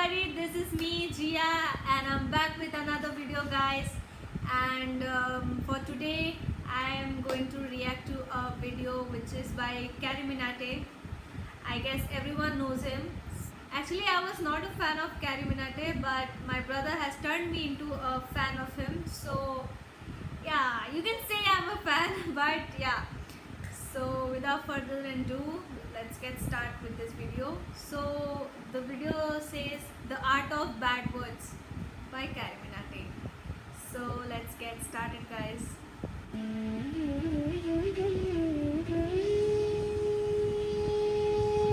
everybody, this is me Jia and I'm back with another video guys. And for today I am going to react to a video which is by Carry Minate. I guess everyone knows him. Actually I was not a fan of Carry Minate, but my brother has turned me into a fan of him. So yeah, you can say I'm a fan, but yeah. So without further ado, let's get started with this video. So the video says The Art of Bad Words by Carry Minate. So let's get started guys.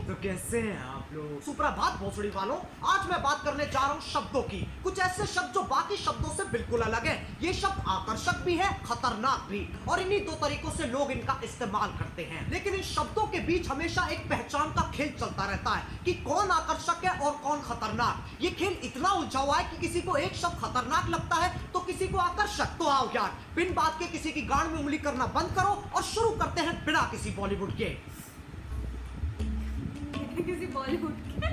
तो कैसे हैं आप लोग? सुप्रभात भोसड़ी वालों, आज मैं बात करने जा रहा हूँ शब्दों की। कुछ ऐसे शब्द जो बाकी शब्दों से बिल्कुल अलग हैं। ये शब्द आकर्षक भी है, खतरनाक भी, और इन्हीं दो तरीकों से लोग इनका इस्तेमाल करते हैं। लेकिन इन शब्दों के बीच हमेशा एक पहचान का खेल चलता रहता है कि कौन आकर्षक है और कौन खतरनाक। ये खेल इतना उलझा हुआ है कि किसी को एक शब्द खतरनाक लगता है तो किसी को आकर्षक। तो आओ यार, बिन बात के किसी की गांड में उंगली करना बंद करो और शुरू करते हैं बिना किसी बॉलीवुड के। किसी बॉलीवुड के।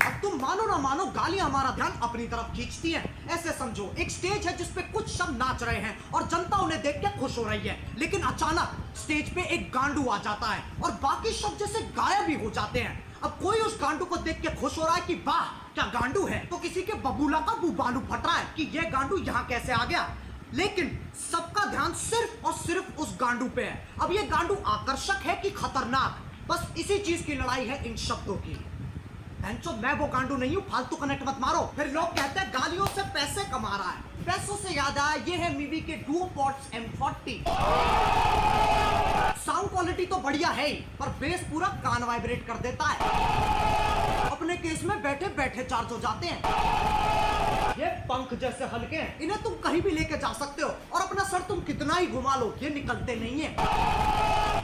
अब तुम मानो ना मानो, गालियां हमारा ध्यान अपनी तरफ खींचती हैं। ऐसे समझो, एक स्टेज है जिस पे कुछ शब्द नाच रहे हैं और जनता उन्हें देख के खुश हो रही है, लेकिन अचानक स्टेज पे एक गांडू आ जाता है और बाकी शब्द जैसे गायब भी हो जाते हैं। अब कोई उस गांडू को देख के खुश हो रहा है कि वाह क्या गांडू है, तो किसी के बबूला का बुबालू फट रहा है कि ये गांडू यहाँ कैसे आ गया। लेकिन सबका ध्यान सिर्फ और सिर्फ उस गांडू पे है। अब ये गांडू आकर्षक है कि खतरनाक, बस इसी चीज की लड़ाई है इन शब्दों की। मैं वो गांडू नहीं हूँ, फालतू कनेक्ट मत मारो। फिर लोग कहते हैं गालियों से पैसे कमा रहा है। पैसों से याद आया, ये है मीवी के डुओपॉड्स M40। साउंड क्वालिटी तो बढ़िया है ही, पर बेस पूरा कान वाइब्रेट कर देता है। अपने केस में बैठे बैठे चार्ज हो जाते हैं। ये पंख जैसे हल्के हैं, इन्हें तुम कहीं भी लेके जा सकते हो और अपना सर तुम कितना ही घुमा लो ये निकलते नहीं है।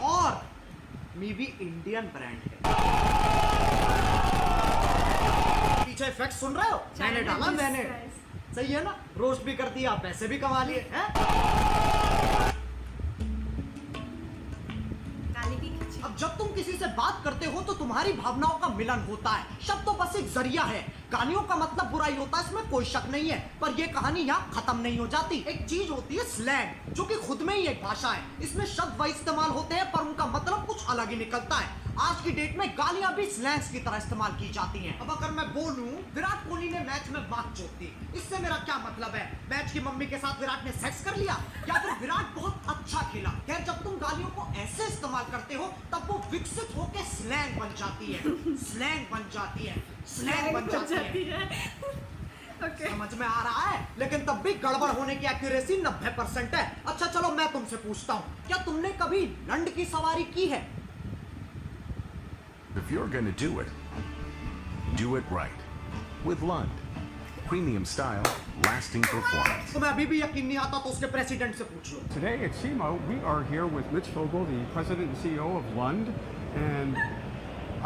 और मीवी इंडियन ब्रांड है। पीछे इफेक्ट सुन रहे हो? मैंने डाला, मैंने। सही है ना? रोस्ट भी कर दिया, पैसे भी कमा लिए हैं। अब जब तुम किसी से बात करते हो तो तुम्हारी भावनाओं का मिलन होता है। शब्द तो बस एक जरिया है। कहानियों का मतलब बुराई होता है, इसमें कोई शक नहीं है, पर यह कहानी यहाँ खत्म नहीं हो जाती। एक चीज होती है स्लैंग, जो कि खुद में ही एक भाषा है। इसमें शब्द वही इस्तेमाल होते हैं पर उनका मतलब कुछ अलग ही निकलता है। आज की डेट में गालियां भी स्लैंग्स की तरह इस्तेमाल की जाती हैं। अब अगर मैं बोलूं विराट कोहली ने मैच में बात चोट दी, इससे मेरा क्या मतलब है? मैच की मम्मी के साथ विराट ने सेक्स कर लिया, या फिर विराट बहुत अच्छा खेला। खैर, जब तुम गालियों को ऐसे इस्तेमाल करते हो तब वो विकसित होकर स्लैंग बन जाती है। स्लैंग बन जाती है, स्लैंग बन जाती है। Okay. समझ में आ रहा है? लेकिन तब भी गड़बड़ होने की एक्यूरेसी 90% है। अच्छा चलो मैं तुमसे पूछता हूँ, क्या तुमने कभी लंड की सवारी की है? If you're going to do it right. With Lund. Premium style, lasting performance. तुम्हें अभी भी यकीन नहीं आता तो उसके प्रेसिडेंट से पूछ लो। Today at SEMO, we are here with Mitch Vogel, the president and CEO of Lund, and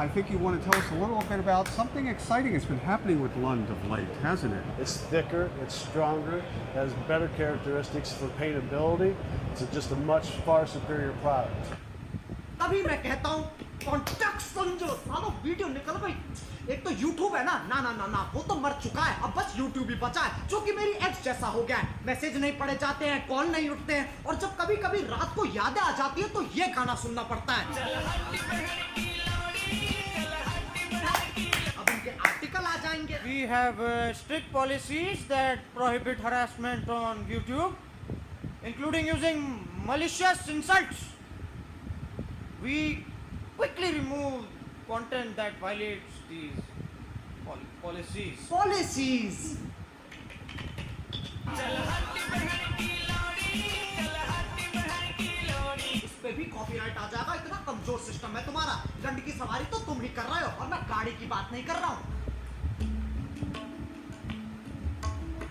I think you want to tell us a little bit about something exciting that's been happening with Lund of late, hasn't it? It's thicker, it's stronger, has better characteristics for paintability. It's just a much far superior product. तभी मैं कहता हूँ contact समझो। सालो video निकल गई। एक तो YouTube है ना, ना ना ना ना, वो तो मर चुका है। अब बस YouTube ही बचा है, जो कि मेरी एक्स जैसा हो गया है। मैसेज नहीं पढ़े जाते हैं, कॉल नहीं उठते हैं, और जब कभी कभी रात को यादें आ जाती है तो ये गाना सुनना पड़ता है। अब उनके आर्टिकल आ जाएंगे। We have strict policies that prohibit harassment on YouTube, including using malicious insults. We quickly remove content that violates these policies. Policies. इस पे भी कॉपीराइट आ जाएगा, इतना कमजोर सिस्टम है तुम्हारा। लंड की सवारी तो तुम ही कर रहे हो और मैं गाड़ी की बात नहीं कर रहा हूँ।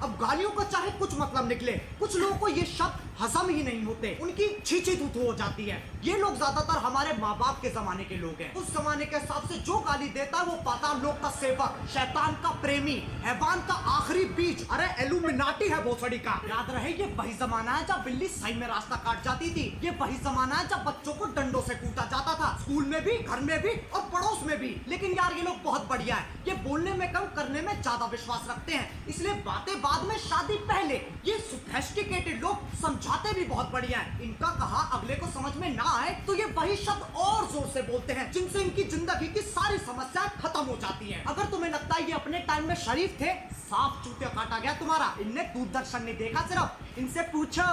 अब गालियों का चाहे कुछ मतलब निकले, कुछ लोगों को ये शब्द हजम ही नहीं होते, उनकी छींची थूथू हो जाती है। ये लोग ज्यादातर हमारे माँ बाप के जमाने के लोग हैं। उस जमाने के हिसाब से जो गाली देता है वो पाताल लोक का सेवक, शैतान का प्रेमी, हैवान का आखिरी बीज, अरे एलुमिनाटी है भोसड़ी का। याद रहे ये वही जमाना है जब बिल्ली सही में रास्ता काट जाती थी। ये वही जमाना है जब बच्चों को डंडों से कूटा जाता था, स्कूल में भी, घर में भी और पड़ोस में भी। लेकिन यार ये लोग बहुत बढ़िया है, ये बोलने में कम करने में ज्यादा विश्वास रखते हैं, इसलिए बातें बाद में शादी पहले। ये सोफिस्टिकेटेड लोग समझाते भी बहुत बढ़िया है। इनका कहा अगले को समझ में ना आए तो ये वही शब्द और जोर से बोलते हैं जिनसे इनकी जिंदगी की सारी समस्याएं खत्म हो जाती हैं। अगर तुम्हें लगता है ये अपने टाइम में शरीफ थे, साफ चूतिया काटा गया तुम्हारा। इनने दूरदर्शन नहीं देखा, सिर्फ इनसे पूछो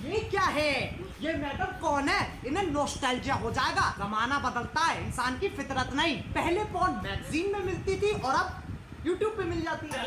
ये क्या है, ये मैडम कौन है, इन्हें नॉस्टैल्जिया हो जाएगा। जमाना बदलता है, इंसान की फितरत नहीं। पहले पॉर्न मैगजीन में मिलती थी और अब यूट्यूब पे मिल जाती है।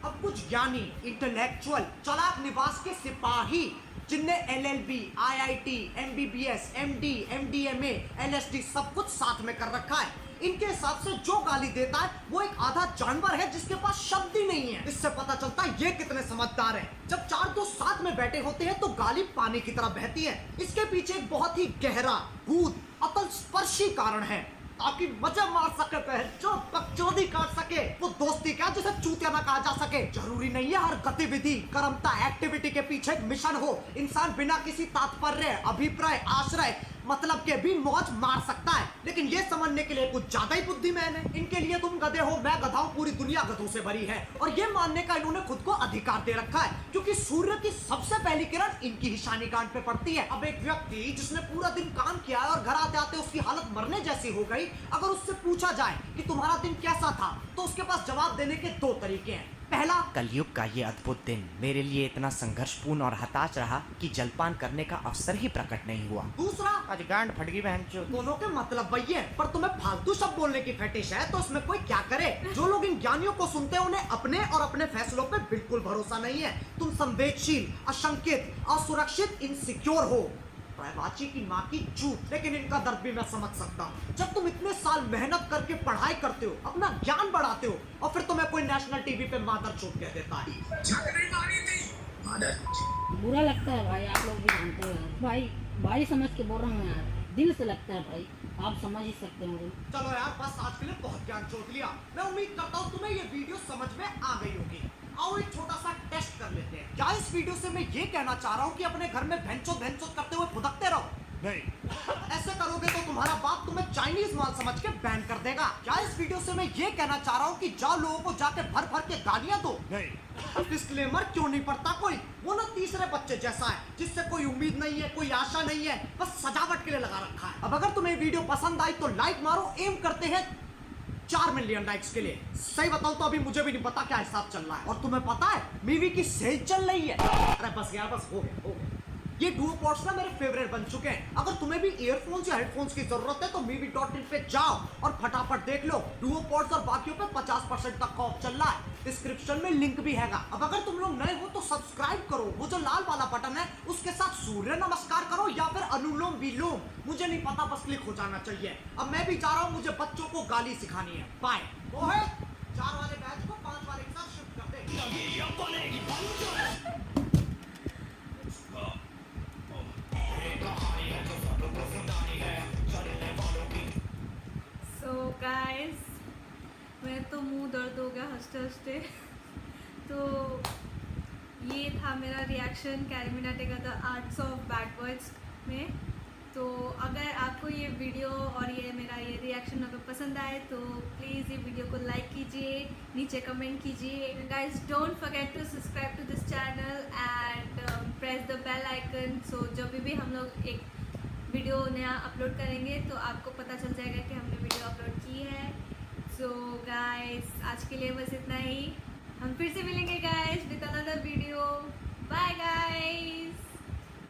अब कुछ ज्ञानी, इंटेलेक्चुअल, चालाक निवास के सिपाही जिनने LLB, IIT, MBBS, MD, MDMA, LSD सब कुछ साथ में कर रखा है, इनके हिसाब से जो गाली देता है वो एक आधा जानवर है जिसके पास शब्द ही नहीं है। इससे पता चलता है ये कितने समझदार हैं। जब चार दोस्त साथ में बैठे होते हैं तो गाली पानी की तरह बहती है। इसके पीछे एक बहुत ही गहरा, गूढ़, अतल स्पर्शी कारण है, ताकि मजा मार सके, जो बकचोदी काट सके। वो दोस्ती क्या जिसे चूतिया ना कहा जा सके। जरूरी नहीं है हर गतिविधि, कर्मता, एक्टिविटी के पीछे एक मिशन हो। इंसान बिना किसी तात्पर्य, अभिप्राय, आश्रय, मतलब के भी मौज मार सकता है। लेकिन ये समझने के लिए कुछ ज्यादा ही बुद्धिमान है। इनके लिए तुम गधे हो, मैं गधा हूं, पूरी दुनिया गधों से भरी है। और ये मानने का इन्होंने खुद को अधिकार दे रखा है क्योंकि सूर्य की सबसे पहली किरण इनकी ही शानी गांठ पे पड़ती है। अब एक व्यक्ति जिसने पूरा दिन काम किया है और घर आते आते उसकी हालत मरने जैसी हो गई, अगर उससे पूछा जाए कि तुम्हारा दिन कैसा था, तो उसके पास जवाब देने के दो तरीके हैं। पहला, कलयुग का ये अद्भुत दिन मेरे लिए इतना संघर्षपूर्ण और हताश रहा कि जलपान करने का अवसर ही प्रकट नहीं हुआ। दूसरा, आज गांड फट गई बहन चो। दोनों के मतलब वही है, पर तुम्हें फालतू शब्द बोलने की फेटिश है तो इसमें कोई क्या करे। जो लोग इन ज्ञानियों को सुनते हैं उन्हें अपने और अपने फैसलों पे बिल्कुल भरोसा नहीं है। तुम संवेदनशील, अशंकित, असुरक्षित, इनसिक्योर हो। वाची की माँ की चूत। लेकिन इनका दर्द भी मैं समझ सकता हूँ। जब तुम इतने साल मेहनत करके पढ़ाई करते हो, अपना ज्ञान बढ़ाते हो, और फिर तुम्हें कोई नेशनल टीवी पे मादर चोट कह देता है। बुरा लगता है भाई, आप लोग भी जानते हो भाई, भाई समझ के बोल रहा हूँ यार, दिल से लगता है भाई, आप समझ ही सकते होंगे। चलो यार, बस आज के लिए बहुत ज्ञान चोट लिया। मैं उम्मीद करता हूँ तुम्हें ये वीडियो समझ में आ गई होगी। आओ एक छोटा सा टेस्ट कर लेते हैं। क्या इस वीडियो से मैं ये कहना चाह रहा हूँ कि अपने घर में भैंचोद करते हुए फुदकते रहो? नहीं। ऐसे करोगे तो तुम्हारा बाप तुम्हें चाइनीज माल समझ के बैन कर देगा। क्या इस वीडियो से मैं ये कहना चाह रहा हूँ कि जाओ लोगों को जाके भर भर के गालियां दो? नहीं। डिस्क्लेमर क्यों नहीं पढ़ता कोई? वो ना तीसरे बच्चे जैसा है जिससे कोई उम्मीद नहीं है, कोई आशा नहीं है, बस सजावट के लिए लगा रखा है। अब अगर तुम्हें वीडियो पसंद आई तो लाइक मारो। एम करते हैं 4 मिलियन लाइक्स के लिए। सही बताऊं तो अभी मुझे भी नहीं पता क्या हिसाब चल रहा है। और तुम्हें पता है मीवी की सेल चल रही है। अरे बस यार, बस हो गया। ये डुओ पॉड्स ना मेरे फेवरेट बन चुके हैं। अगर तुम्हें भी ईयरफोन्स या हेडफोन्स की जरूरत है तो movie.in पे जाओ और फटाफट देख लो। डुओ पॉड्स और बाकियों पे 50% तक का ऑफ चल रहा है। डिस्क्रिप्शन में लिंक भी हैगा। अब अगर तुम लोग नए हो तो सब्सक्राइब करो, वो जो लाल वाला बटन है उसके साथ सूर्य नमस्कार करो या फिर अनुलोम विलोम, मुझे नहीं पता, बस क्लिक हो जाना चाहिए। अब मैं भी जा रहा हूँ, मुझे बच्चों को गाली सिखानी है। बाय। वो है 4 वाले बैच को 5 वाले के साथ शिफ्ट कर दे। सो गाइस, मैं तो मुंह दर्द हो गया हंसते हंसते। तो ये था मेरा रिएक्शन कैरीमिनाटी का the arts of bad words में। तो अगर आपको ये वीडियो और ये मेरा ये रिएक्शन अगर पसंद आए तो प्लीज़ ये वीडियो को लाइक कीजिए, नीचे कमेंट कीजिए। Guys don't forget to subscribe to this channel and press the bell icon. So जब भी हम लोग एक वीडियो नया अपलोड करेंगे तो आपको पता चल जाएगा कि हमने वीडियो अपलोड की है। सो गाइस आज के लिए बस इतना ही। हम फिर से मिलेंगे गाइस विद